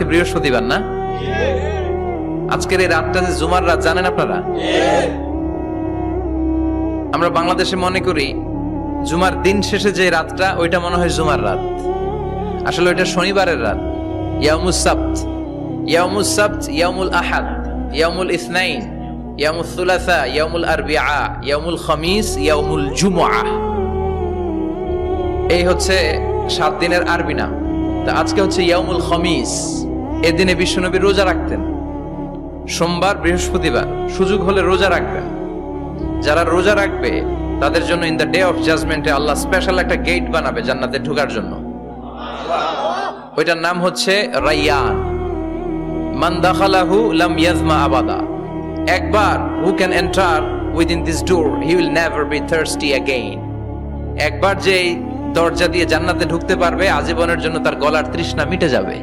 আজকে বৃহস্পতিবার না? আজকের এই রাতটা যে জুমার রাত, জানেন আপনারা? আমরা বাংলাদেশে মনে করি জুমার দিন শেষে যে রাতটা, ওইটা মনে হয় জুমার রাত। আসলে ওইটা শনিবারের রাত। ইয়াউমুস সাবত, ইয়াউমুস সাবত, ইয়াউমুল আহাদ, ইয়াউমুল ইসনাইন, ইয়াউমুল সুলাসা, ইয়াউমুল আরবিআ, ইয়াউমুল খামিস, ইয়াউমুল জুমআহ। এই হচ্ছে 7 দিনের আরবি নাম। তা আজকে হচ্ছে ইয়াউমুল খামিস। এদিনে বিশ্বনবী রোজা রাখতেন। সোমবার, বৃহস্পতিবার সুযোগ হলে রোজা রাখবেন। যারা রোজা রাখবে তাদের জন্য ইন দ্য ডে অফ জাজমেন্টে আল্লাহ স্পেশাল একটা গেট বানাবে জান্নাতে ঢোকার জন্য। ওইটার নাম হচ্ছে রাইয়ান। মান দাখালাহু লাম ইয়াজমা আবাদা। একবার who can enter within this door he will never be thirsty again. একবার যে দরজা দিয়ে জান্নাতে ঢুকতে পারবে, আজীবনের জন্য তার গলার তৃষ্ণা মিটে যাবে।